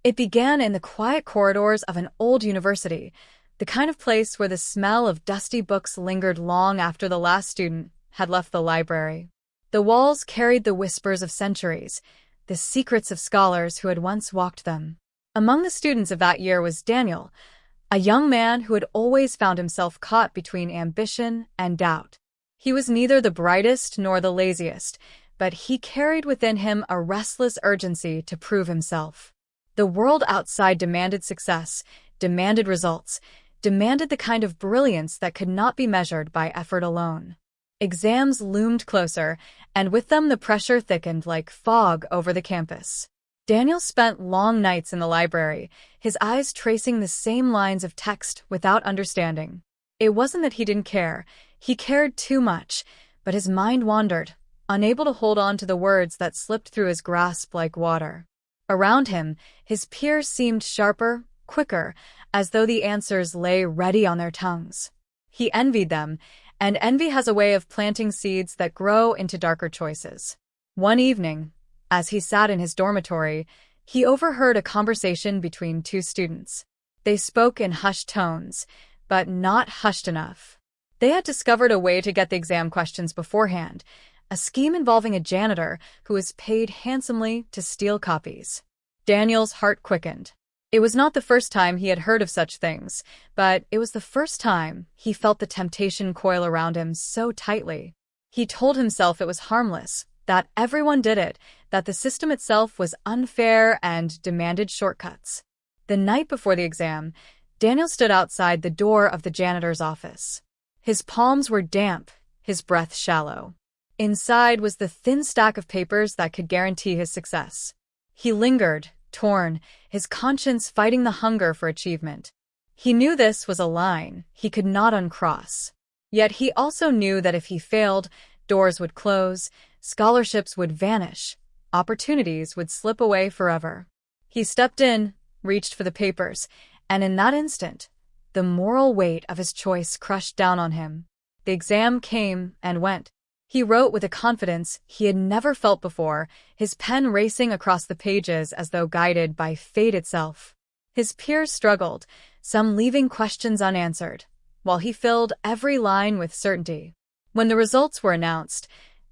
It began in the quiet corridors of an old university, the kind of place where the smell of dusty books lingered long after the last student had left the library. The walls carried the whispers of centuries, the secrets of scholars who had once walked them. Among the students of that year was Daniel, a young man who had always found himself caught between ambition and doubt. He was neither the brightest nor the laziest, but he carried within him a restless urgency to prove himself. The world outside demanded success, demanded results, demanded the kind of brilliance that could not be measured by effort alone. Exams loomed closer, and with them the pressure thickened like fog over the campus. Daniel spent long nights in the library, his eyes tracing the same lines of text without understanding. It wasn't that he didn't care. He cared too much, but his mind wandered, unable to hold on to the words that slipped through his grasp like water. Around him, his peers seemed sharper, quicker, as though the answers lay ready on their tongues. He envied them, and envy has a way of planting seeds that grow into darker choices. One evening, as he sat in his dormitory, he overheard a conversation between two students. They spoke in hushed tones, but not hushed enough. They had discovered a way to get the exam questions beforehand, a scheme involving a janitor who was paid handsomely to steal copies. Daniel's heart quickened. It was not the first time he had heard of such things, but it was the first time he felt the temptation coil around him so tightly. He told himself it was harmless, that everyone did it, that the system itself was unfair and demanded shortcuts. The night before the exam, Daniel stood outside the door of the janitor's office. His palms were damp, his breath shallow. Inside was the thin stack of papers that could guarantee his success. He lingered, torn, his conscience fighting the hunger for achievement. He knew this was a line he could not uncross. Yet he also knew that if he failed, doors would close, scholarships would vanish, opportunities would slip away forever. He stepped in, reached for the papers, and in that instant, the moral weight of his choice crushed down on him. The exam came and went. He wrote with a confidence he had never felt before, his pen racing across the pages as though guided by fate itself. His peers struggled, some leaving questions unanswered, while he filled every line with certainty. When the results were announced,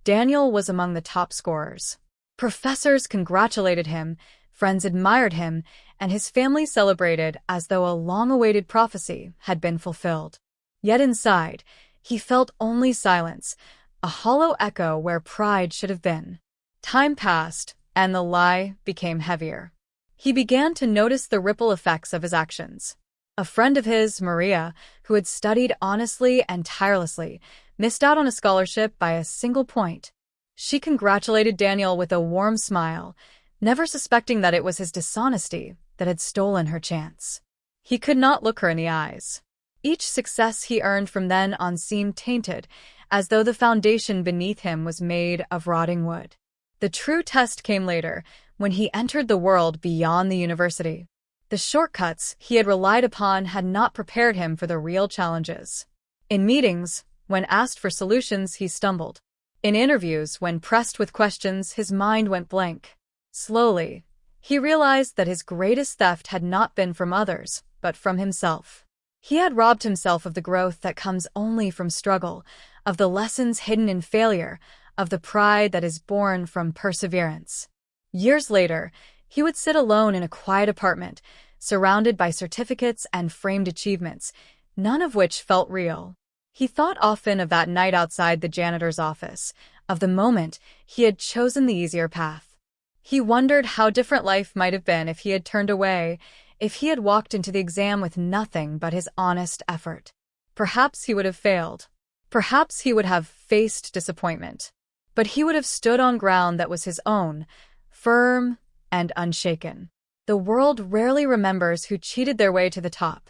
Daniel was among the top scorers. Professors congratulated him, friends admired him, and his family celebrated as though a long-awaited prophecy had been fulfilled. Yet inside, he felt only silence, a hollow echo where pride should have been. Time passed, and the lie became heavier. He began to notice the ripple effects of his actions. A friend of his, Maria, who had studied honestly and tirelessly, missed out on a scholarship by a single point. She congratulated Daniel with a warm smile, never suspecting that it was his dishonesty that had stolen her chance. He could not look her in the eyes. Each success he earned from then on seemed tainted, as though the foundation beneath him was made of rotting wood. The true test came later, when he entered the world beyond the university. The shortcuts he had relied upon had not prepared him for the real challenges. In meetings, when asked for solutions, he stumbled. In interviews, when pressed with questions, his mind went blank. Slowly, he realized that his greatest theft had not been from others, but from himself. He had robbed himself of the growth that comes only from struggle, of the lessons hidden in failure, of the pride that is born from perseverance. Years later, he would sit alone in a quiet apartment, surrounded by certificates and framed achievements, none of which felt real. He thought often of that night outside the janitor's office, of the moment he had chosen the easier path. He wondered how different life might have been if he had turned away, if he had walked into the exam with nothing but his honest effort. Perhaps he would have failed. Perhaps he would have faced disappointment. But he would have stood on ground that was his own, firm and unshaken. The world rarely remembers who cheated their way to the top.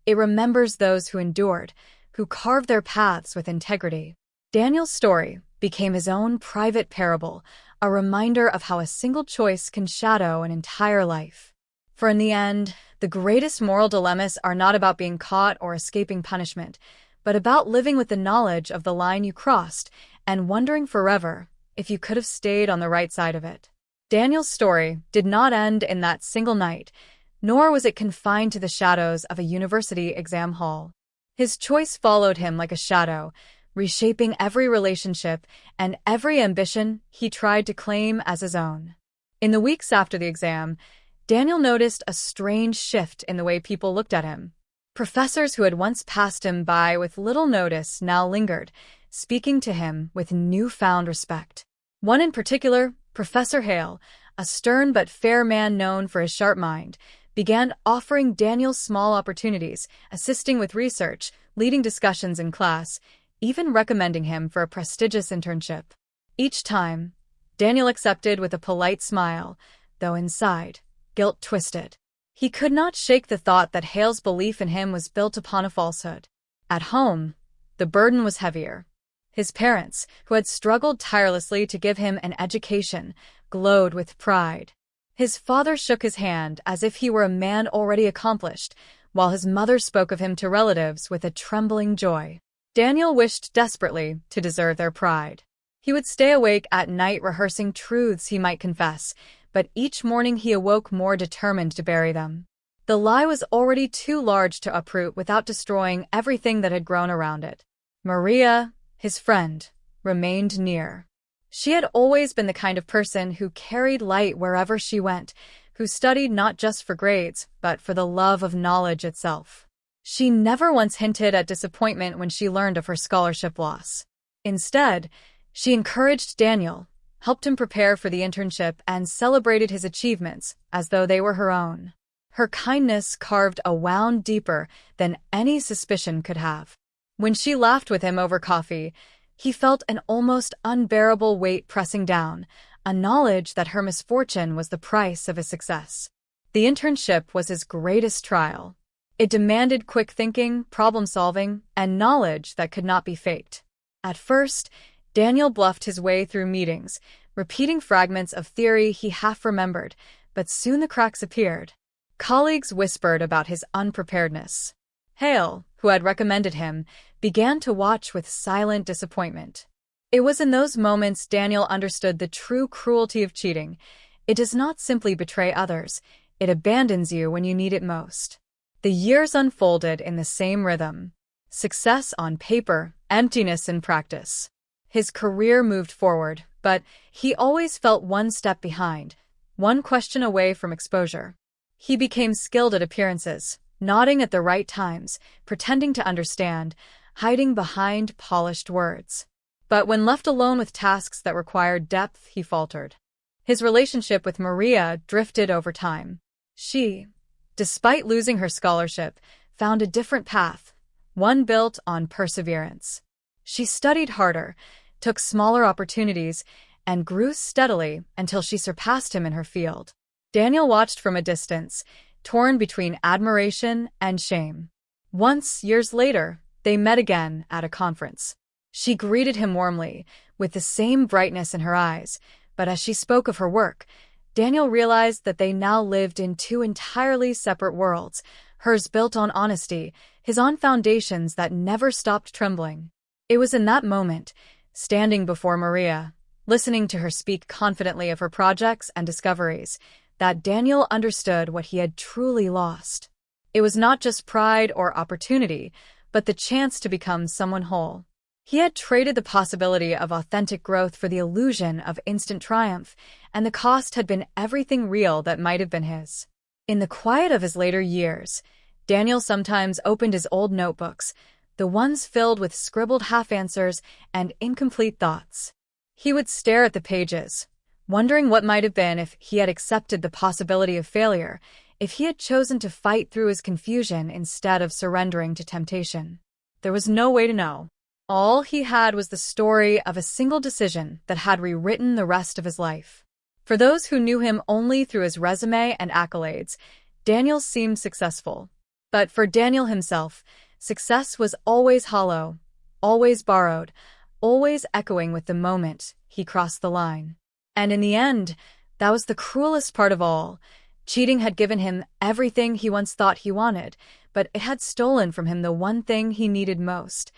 It remembers those who endured, who carved their paths with integrity. Daniel's story became his own private parable, a reminder of how a single choice can shadow an entire life. For in the end, the greatest moral dilemmas are not about being caught or escaping punishment, but about living with the knowledge of the line you crossed and wondering forever if you could have stayed on the right side of it. Daniel's story did not end in that single night, nor was it confined to the shadows of a university exam hall. His choice followed him like a shadow, reshaping every relationship and every ambition he tried to claim as his own. In the weeks after the exam, Daniel noticed a strange shift in the way people looked at him. Professors who had once passed him by with little notice now lingered, speaking to him with newfound respect. One in particular, Professor Hale, a stern but fair man known for his sharp mind, began offering Daniel small opportunities, assisting with research, leading discussions in class, even recommending him for a prestigious internship. Each time, Daniel accepted with a polite smile, though inside, guilt twisted. He could not shake the thought that Hale's belief in him was built upon a falsehood. At home, the burden was heavier. His parents, who had struggled tirelessly to give him an education, glowed with pride. His father shook his hand as if he were a man already accomplished, while his mother spoke of him to relatives with a trembling joy. Daniel wished desperately to deserve their pride. He would stay awake at night rehearsing truths he might confess, but each morning he awoke more determined to bury them. The lie was already too large to uproot without destroying everything that had grown around it. Maria, his friend, remained near. She had always been the kind of person who carried light wherever she went, who studied not just for grades, but for the love of knowledge itself. She never once hinted at disappointment when she learned of her scholarship loss. Instead, she encouraged Daniel, helped him prepare for the internship, and celebrated his achievements as though they were her own. Her kindness carved a wound deeper than any suspicion could have. When she laughed with him over coffee, he felt an almost unbearable weight pressing down, a knowledge that her misfortune was the price of his success. The internship was his greatest trial. It demanded quick thinking, problem-solving, and knowledge that could not be faked. At first, Daniel bluffed his way through meetings, repeating fragments of theory he half remembered, but soon the cracks appeared. Colleagues whispered about his unpreparedness. Hale, who had recommended him, began to watch with silent disappointment. It was in those moments Daniel understood the true cruelty of cheating. It does not simply betray others, it abandons you when you need it most. The years unfolded in the same rhythm. Success on paper, emptiness in practice. His career moved forward, but he always felt one step behind, one question away from exposure. He became skilled at appearances, nodding at the right times, pretending to understand, hiding behind polished words. But when left alone with tasks that required depth, he faltered. His relationship with Maria drifted over time. She, despite losing her scholarship, found a different path, one built on perseverance. She studied harder, took smaller opportunities, and grew steadily until she surpassed him in her field. Daniel watched from a distance, torn between admiration and shame. Once, years later, they met again at a conference. She greeted him warmly, with the same brightness in her eyes, but as she spoke of her work, Daniel realized that they now lived in two entirely separate worlds, hers built on honesty, his on foundations that never stopped trembling. It was in that moment, standing before Maria, listening to her speak confidently of her projects and discoveries, that Daniel understood what he had truly lost. It was not just pride or opportunity, but the chance to become someone whole. He had traded the possibility of authentic growth for the illusion of instant triumph, and the cost had been everything real that might have been his. In the quiet of his later years, Daniel sometimes opened his old notebooks, the ones filled with scribbled half-answers and incomplete thoughts. He would stare at the pages, wondering what might have been if he had accepted the possibility of failure, if he had chosen to fight through his confusion instead of surrendering to temptation. There was no way to know. All he had was the story of a single decision that had rewritten the rest of his life. For those who knew him only through his resume and accolades, Daniel seemed successful. But for Daniel himself, success was always hollow, always borrowed, always echoing with the moment he crossed the line. And in the end, that was the cruelest part of all. Cheating had given him everything he once thought he wanted, but it had stolen from him the one thing he needed most,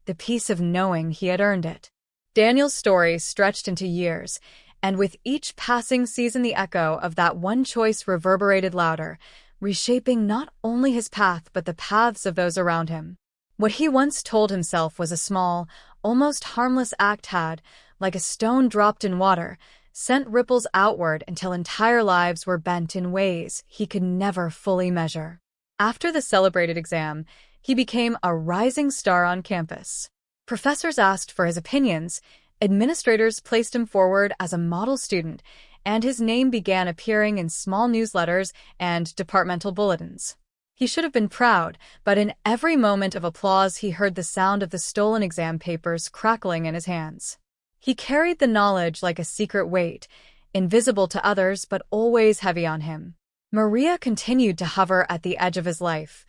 the peace of knowing he had earned it. Daniel's story stretched into years, and with each passing season the echo of that one choice reverberated louder, reshaping not only his path but the paths of those around him. What he once told himself was a small, almost harmless act had, like a stone dropped in water, sent ripples outward until entire lives were bent in ways he could never fully measure. After the celebrated exam, he became a rising star on campus. Professors asked for his opinions, administrators placed him forward as a model student, and his name began appearing in small newsletters and departmental bulletins. He should have been proud, but in every moment of applause he heard the sound of the stolen exam papers crackling in his hands. He carried the knowledge like a secret weight, invisible to others but always heavy on him. Maria continued to hover at the edge of his life,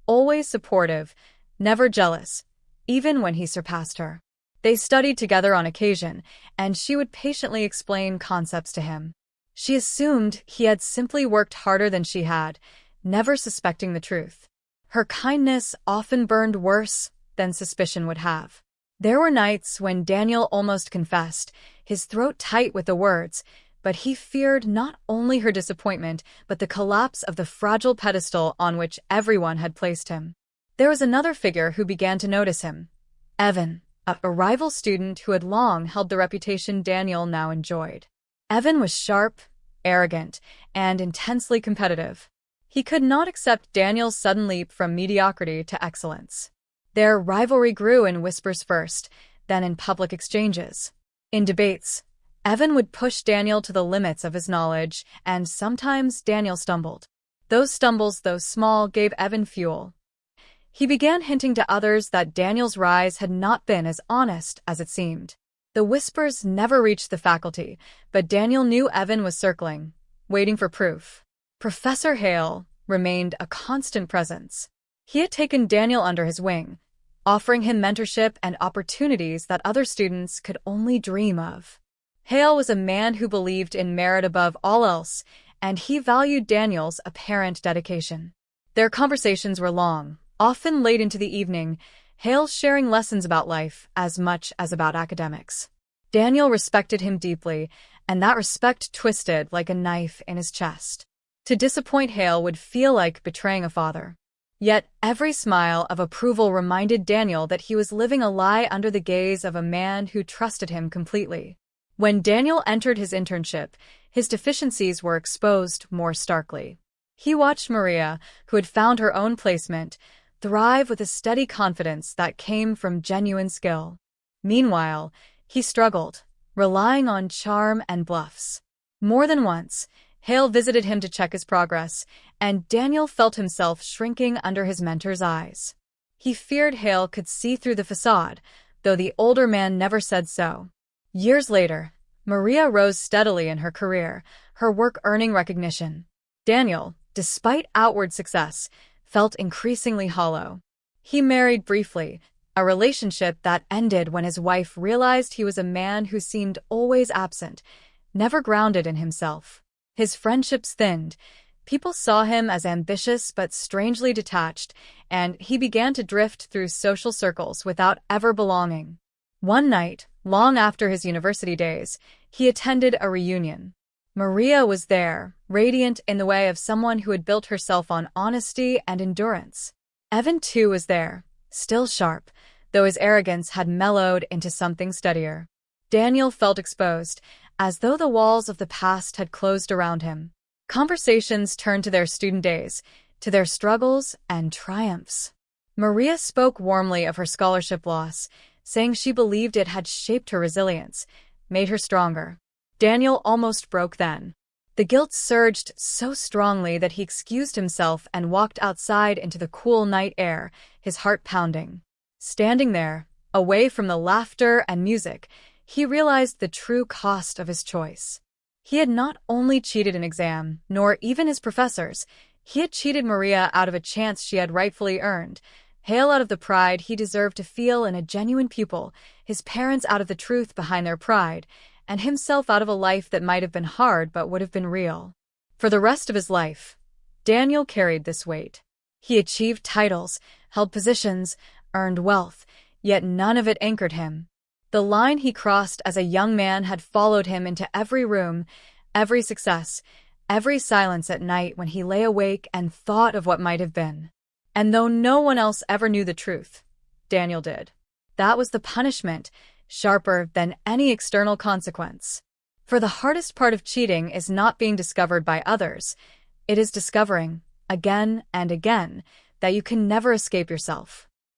always supportive, never jealous, even when he surpassed her. They studied together on occasion, and she would patiently explain concepts to him. She assumed he had simply worked harder than she had, never suspecting the truth. Her kindness often burned worse than suspicion would have. There were nights when Daniel almost confessed, his throat tight with the words, but he feared not only her disappointment but the collapse of the fragile pedestal on which everyone had placed him. There was another figure who began to notice him. Evan, a rival student who had long held the reputation Daniel now enjoyed. Evan was sharp, arrogant, and intensely competitive. He could not accept Daniel's sudden leap from mediocrity to excellence. Their rivalry grew in whispers first, then in public exchanges. In debates, Evan would push Daniel to the limits of his knowledge, and sometimes Daniel stumbled. Those stumbles, though small, gave Evan fuel. He began hinting to others that Daniel's rise had not been as honest as it seemed. The whispers never reached the faculty, but Daniel knew Evan was circling, waiting for proof. Professor Hale remained a constant presence. He had taken Daniel under his wing, offering him mentorship and opportunities that other students could only dream of. Hale was a man who believed in merit above all else, and he valued Daniel's apparent dedication. Their conversations were long, often late into the evening, Hale sharing lessons about life as much as about academics. Daniel respected him deeply, and that respect twisted like a knife in his chest. To disappoint Hale would feel like betraying a father. Yet every smile of approval reminded Daniel that he was living a lie under the gaze of a man who trusted him completely. When Daniel entered his internship, his deficiencies were exposed more starkly. He watched Maria, who had found her own placement, thrive with a steady confidence that came from genuine skill. Meanwhile, he struggled, relying on charm and bluffs. More than once, Hale visited him to check his progress, and Daniel felt himself shrinking under his mentor's eyes. He feared Hale could see through the facade, though the older man never said so. Years later, Maria rose steadily in her career, her work earning recognition. Daniel, despite outward success, felt increasingly hollow. He married briefly, a relationship that ended when his wife realized he was a man who seemed always absent, never grounded in himself. His friendships thinned. People saw him as ambitious but strangely detached, and he began to drift through social circles without ever belonging. One night, long after his university days, he attended a reunion. Maria was there, radiant in the way of someone who had built herself on honesty and endurance. Evan, too, was there, still sharp, though his arrogance had mellowed into something steadier. Daniel felt exposed, as though the walls of the past had closed around him. Conversations turned to their student days, to their struggles and triumphs. Maria spoke warmly of her scholarship loss, saying she believed it had shaped her resilience, made her stronger. Daniel almost broke then. The guilt surged so strongly that he excused himself and walked outside into the cool night air, his heart pounding. Standing there, away from the laughter and music, he realized the true cost of his choice. He had not only cheated an exam, nor even his professors, he had cheated Maria out of a chance she had rightfully earned, Hale out of the pride he deserved to feel in a genuine pupil, his parents out of the truth behind their pride, and himself out of a life that might have been hard but would have been real. For the rest of his life, Daniel carried this weight. He achieved titles, held positions, earned wealth, yet none of it anchored him. The line he crossed as a young man had followed him into every room, every success, every silence at night when he lay awake and thought of what might have been. And though no one else ever knew the truth, Daniel did. That was the punishment, sharper than any external consequence. For the hardest part of cheating is not being discovered by others. It is discovering, again and again, that you can never escape yourself.